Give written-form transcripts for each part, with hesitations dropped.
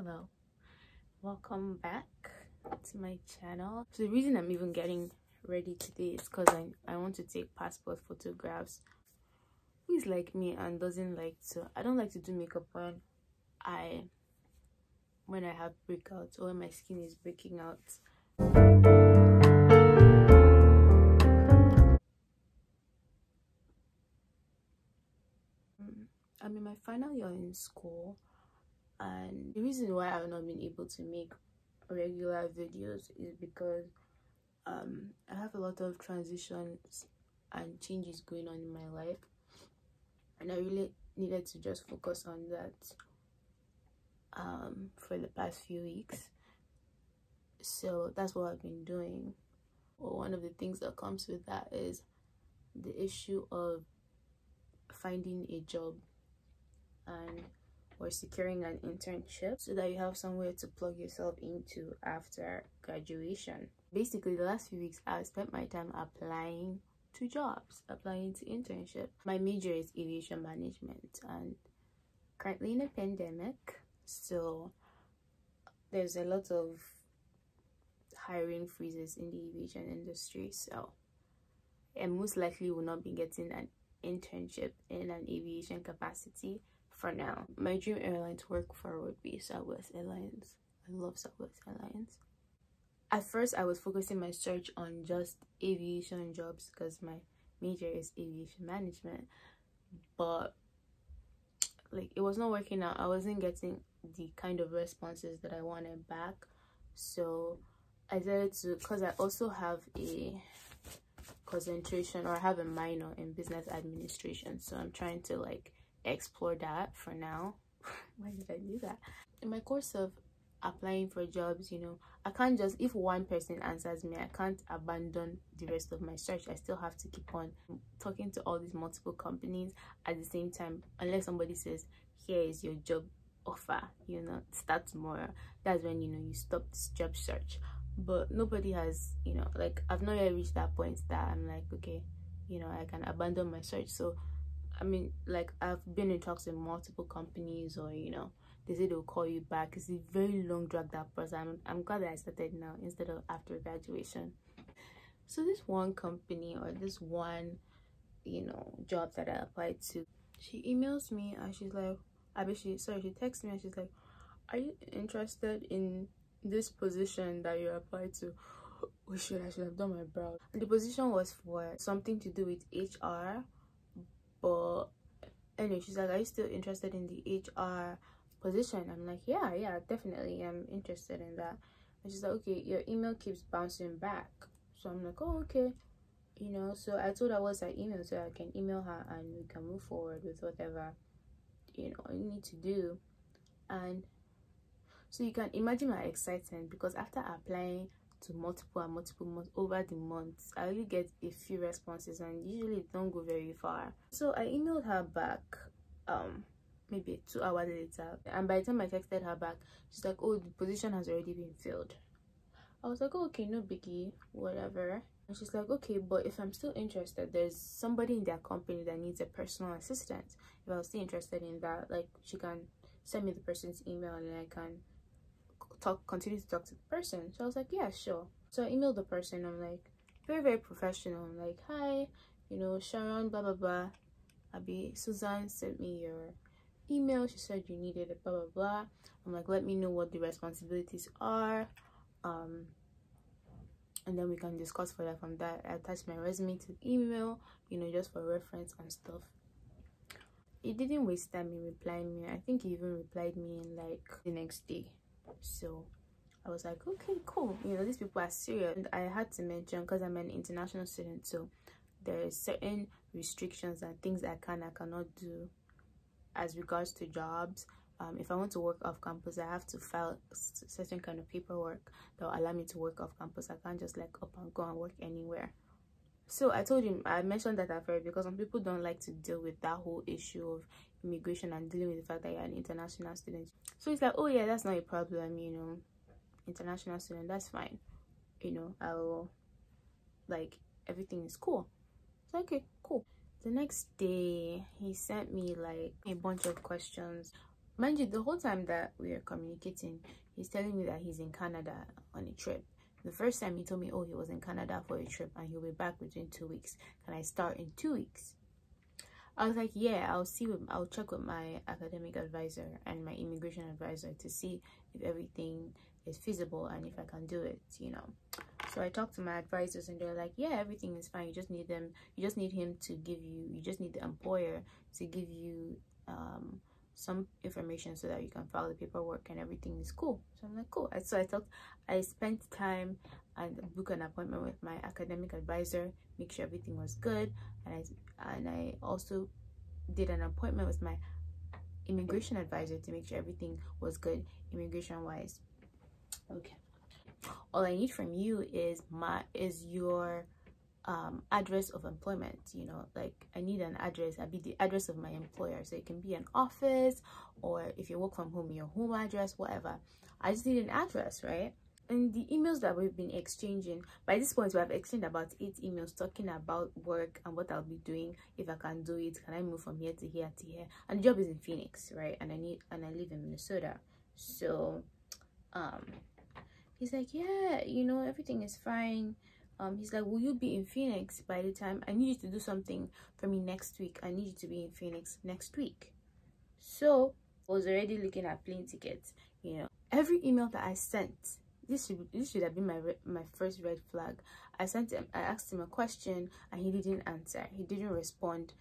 Hello, welcome back to my channel. So the reason I'm even getting ready today is because I want to take passport photographs. Who is like me and doesn't like to, I don't like to do makeup when I have breakouts or when my skin is breaking out. I'm in my final year in school, and the reason why I've not been able to make regular videos is because I have a lot of transitions and changes going on in my life, and I really needed to just focus on that for the past few weeks. So that's what I've been doing. Well, one of the things that comes with that is the issue of finding a job or securing an internship so that you have somewhere to plug yourself into after graduation. Basically, the last few weeks I've spent my time applying to jobs, applying to internship. My major is aviation management, and currently in a pandemic, so there's a lot of hiring freezes in the aviation industry, so I most likely will not be getting an internship in an aviation capacity for now. My dream airline to work for would be Southwest Airlines. I love Southwest Airlines. At first, I was focusing my search on just aviation jobs because my major is aviation management, but like it was not working out. I wasn't getting the kind of responses that I wanted back, so I decided to, because I also have a concentration, or I have a minor in business administration, so I'm trying to like explore that for now. Why did I do that? In my course of applying for jobs, you know, I can't just, if one person answers me, I can't abandon the rest of my search. I still have to keep on talking to all these multiple companies at the same time, unless somebody says, here is your job offer, you know, start tomorrow. That's when, you know, you stop this job search. But nobody has, you know, like I've not yet reached that point that I'm like, okay, you know, I can abandon my search. So I mean, like I've been in talks with multiple companies, or you know, they say they'll call you back. It's a very long dragged out process. I'm glad that I started now instead of after graduation. So this one company, or this one, you know, job that I applied to, she emails me and she's like, she texts me and she's like, are you interested in this position that you applied to? Oh shit, I should have done my brow. And the position was for something to do with HR, but anyway, she's like, are you still interested in the HR position? I'm like, yeah, definitely, I'm interested in that. And she's like, okay, your email keeps bouncing back. So I'm like, oh, okay, you know. So I told her what's her email so I can email her and we can move forward with whatever, you know, you need to do. And so you can imagine my excitement, because after applying to multiple months over the months, I only get a few responses and usually it don't go very far. So I emailed her back maybe 2 hours later, and by the time I texted her back, she's like, oh, the position has already been filled. I was like, oh, okay, no biggie, whatever. And she's like, okay, but if I'm still interested, there's somebody in their company that needs a personal assistant. If I was still interested in that, like, she can send me the person's email and then I can continue to talk to the person. So I was like, yeah, sure. So I emailed the person. I'm like, very professional. I'm like, hi, you know, Sharon, blah blah blah, Abby, Suzanne sent me your email. She said you needed it, blah blah blah. I'm like, let me know what the responsibilities are, and then we can discuss further from that. I attached my resume to the email, you know, just for reference and stuff. It didn't waste time in replying me. I think he even replied me in like the next day. So I was like, okay, cool, you know, these people are serious. And I had to mention, because I'm an international student, so there are certain restrictions and things I cannot do as regards to jobs. If I want to work off campus, I have to file certain kind of paperwork that will allow me to work off campus. I can't just like up and go and work anywhere. So I told him, I mentioned that at first because some people don't like to deal with that whole issue of immigration and dealing with the fact that you're an international student. So he's like, oh yeah, that's not a problem, you know, international student, that's fine, you know, I'll, like, everything is cool. So okay, cool. The next day he sent me like a bunch of questions Mind you, the whole time that we are communicating, he's telling me that he's in Canada on a trip. The first time he told me, oh, he was in Canada for a trip and he'll be back within 2 weeks. Can I start in 2 weeks? I was like, yeah, I'll check with my academic advisor and my immigration advisor to see if everything is feasible and if I can do it, you know. So I talked to my advisors and they're like, yeah, everything is fine. You just need him to give you, you just need the employer to give you some information so that you can file the paperwork and everything is cool. So I'm like, cool. So I spent time and booked an appointment with my academic advisor, make sure everything was good, and I also did an appointment with my immigration advisor to make sure everything was good immigration wise. Okay, all I need from you is your address of employment. You know, like I need an address. I'll be the address of my employer, so it can be an office, or if you work from home, your home address, whatever. I just need an address, right? And the emails that we've been exchanging, by this point we have exchanged about 8 emails talking about work and what I'll be doing, if I can do it, can I move from here to here to here. And the job is in Phoenix, right? And I live in Minnesota. So he's like, yeah, you know, everything is fine. He's like, will you be in Phoenix by the time? I need you to do something for me next week. I need you to be in Phoenix next week. So I was already looking at plane tickets, you know. Every email that I sent, this should have been my first red flag. I asked him a question and he didn't answer. He didn't respond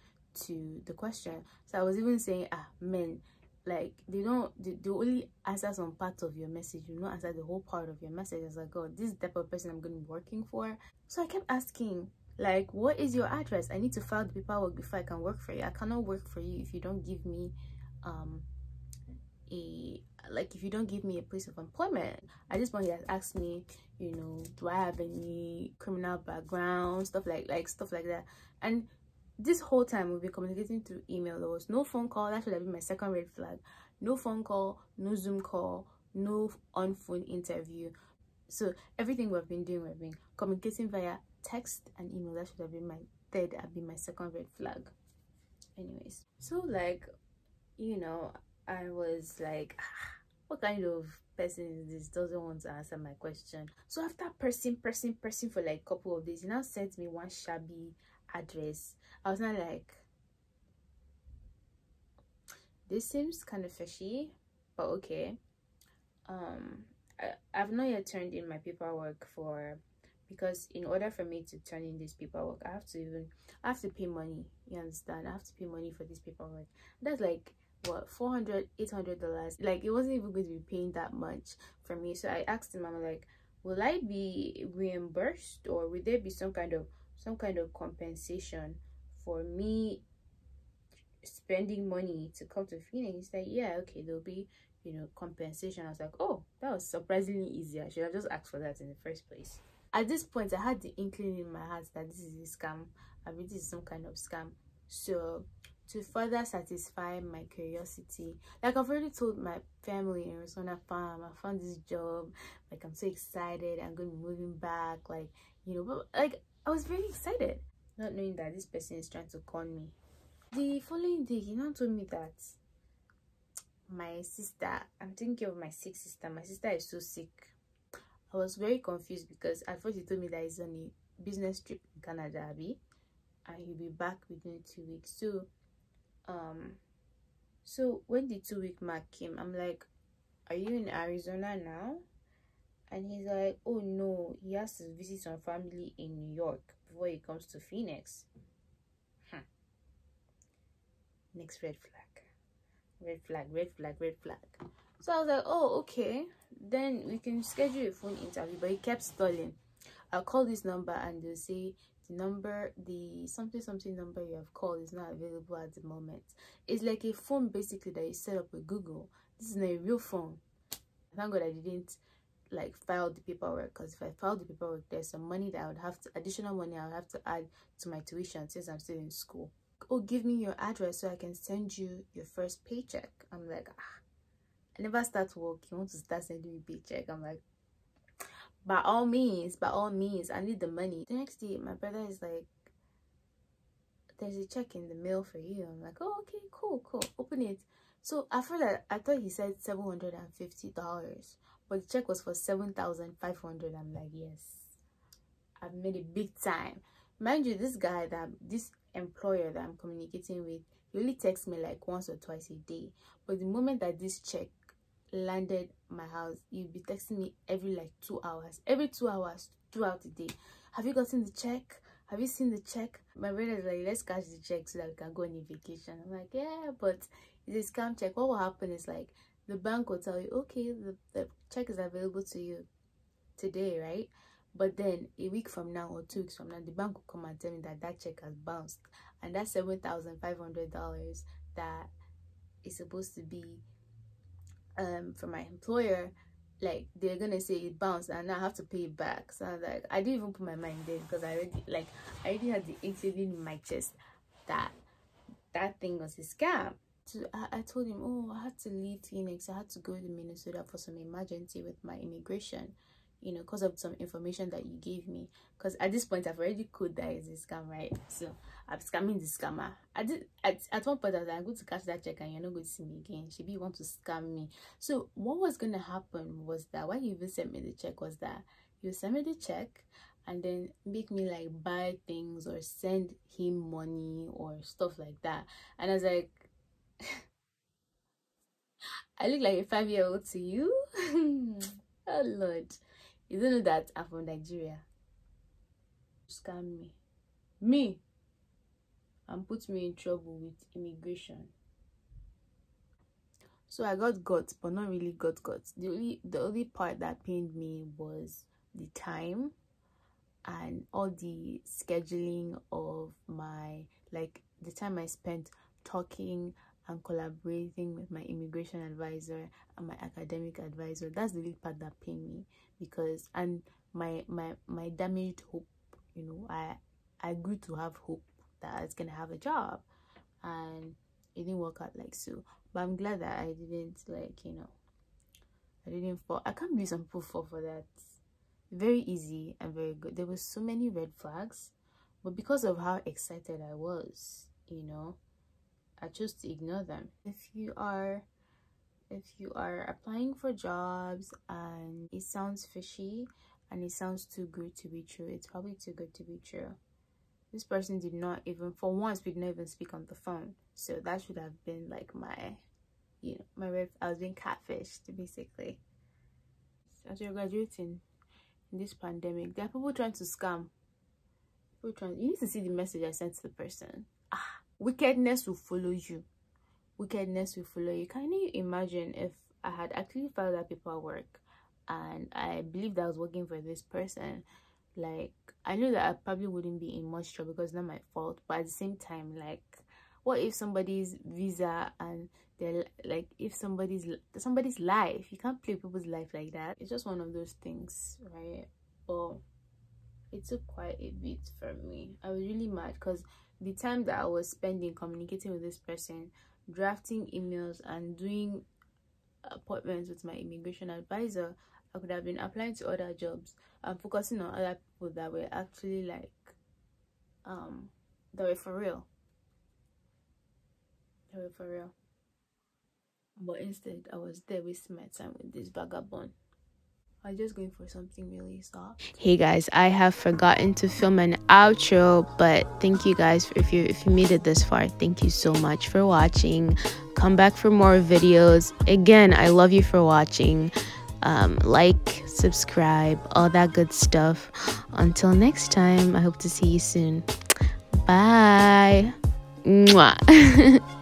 to the question. So I was even saying, men, like they only answer some part of your message, you not answer the whole part of your message. I was like, God, this is the type of person I'm going to be working for. So I kept asking, like, what is your address? I need to file the paperwork before I can work for you. I cannot work for you if you don't give me if you don't give me a place of employment. At this point he has asked me, you know, do I have any criminal background, stuff like that. And this whole time we've been communicating through email. There was no phone call. That should have been my second red flag. No phone call, no Zoom call, no on-phone interview. So everything we've been doing, we've been communicating via text and email. That should have been my third, have been my second red flag. Anyways, so like, you know, I was like, what kind of person is this, doesn't want to answer my question? So after pressing for like a couple of days, he now sent me one shabby address. I was not like, this seems kind of fishy, but okay. I've not yet turned in my paperwork because in order for me to turn in this paperwork, I have to pay money. You understand? I have to pay money for this paperwork. That's like what, $400, $800. Like it wasn't even going to be paying that much for me. So I asked him, I'm like, will I be reimbursed, or will there be some kind of compensation for me spending money to come to Phoenix? He's like, yeah, okay, there'll be, you know, compensation. I was like, oh, that was surprisingly easy. I should have just asked for that in the first place. At this point, I had the inkling in my heart that this is a scam. I mean, this is some kind of scam. So to further satisfy my curiosity, like I've already told my family in Arizona Farm, I found this job, like I'm so excited, I'm going to be moving back, like, you know, but like I was very excited, not knowing that this person is trying to con me. The following day, he now told me that my sister, I'm thinking of my sick sister, my sister is so sick. I was very confused because at first he told me that he's on a business trip in Canada, Abby, and he'll be back within 2 weeks. So when the 2-week mark came, I'm like, are you in Arizona now? And he's like, oh no, he has to visit some family in New York before he comes to Phoenix. Next red flag. So I was like, oh, okay, then we can schedule a phone interview. But he kept stalling. I'll call this number and they'll say the something number you have called is not available at the moment. It's like a phone basically that you set up with Google. This is not a real phone. Thank God I didn't like file the paperwork, because if I filed the paperwork, there's some money that I would have to, additional money I would have to add to my tuition since I'm still in school. Oh, give me your address so I can send you your first paycheck. I'm like, I never start work, you want to start sending me paycheck? I'm like, by all means, I need the money. The next day my brother is like, there's a check in the mail for you. I'm like, oh, okay, cool, open it. So after that, I thought he said $750, but the check was for $7,500. I'm like, yes, I've made it big time. Mind you, this employer that I'm communicating with, he only texts me like once or twice a day. But the moment that this check landed my house, he'll be texting me every like 2 hours. Every 2 hours throughout the day. Have you gotten the check? Have you seen the check? My brother's like, let's cash the check so that we can go on a vacation. I'm like, yeah, but it's a scam check. What will happen is like the bank will tell you, okay, the check is available to you today, right? But then a week from now or 2 weeks from now, the bank will come and tell me that that check has bounced, and that's $7,500 that is supposed to be for my employer. Like, they're gonna say it bounced and I have to pay it back. So I was like, I didn't even put my mind there, because I already had the inkling in my chest that that thing was a scam. So I told him, oh, I had to leave Phoenix. I had to go to Minnesota for some emergency with my immigration, you know, because of some information that you gave me. Because at this point, I've already coded that it's a scam, right? So I'm scamming the scammer. At one point, I was like, I'm going to catch that check and you're not going to see me again. Maybe you want to scam me. So what was going to happen was that why he even sent me the check was that he would send me the check and then make me like buy things or send him money or stuff like that. And I was like, I look like a 5-year-old to you? Oh Lord, you don't know that I'm from Nigeria. Scam me and put me in trouble with immigration. So I got guts, but not really got guts. The only part that pained me was the time and all the scheduling of my, like, the time I spent talking and collaborating with my immigration advisor and my academic advisor. That's the only part that pained me, because, and my damaged hope, you know, I grew to have hope that I was gonna have a job, and it didn't work out like so. But I'm glad that I didn't, like, you know, I didn't fall. I can't believe some people fall for that. Very easy and very good. There were so many red flags, but because of how excited I was, you know, I chose to ignore them. If you are applying for jobs and it sounds fishy and it sounds too good to be true, it's probably too good to be true. This person did not even, for once, we did not even speak on the phone. So that should have been like my, you know, my red. I was being catfished, basically. As you're graduating in this pandemic, there are people trying to scam. You need to see the message I sent to the person. Wickedness will follow you. Wickedness will follow you. Can you imagine if I had actually filed that paperwork and I believed I was working for this person? Like, I know that I probably wouldn't be in much trouble because it's not my fault. But at the same time, like, what if somebody's visa and they're like, if somebody's life, you can't play people's life like that. It's just one of those things, right? But it took quite a bit from me. I was really mad because the time that I was spending communicating with this person, drafting emails and doing appointments with my immigration advisor, I could have been applying to other jobs and focusing on other people that were actually like that were for real. They were for real. But instead, I was there wasting my time with this vagabond. I'm just going for something really soft. Hey guys, I have forgotten to film an outro, but thank you guys if you made it this far. Thank you so much for watching. Come back for more videos. Again, I love you for watching. Like, subscribe, all that good stuff. Until next time, I hope to see you soon. Bye. Mwah.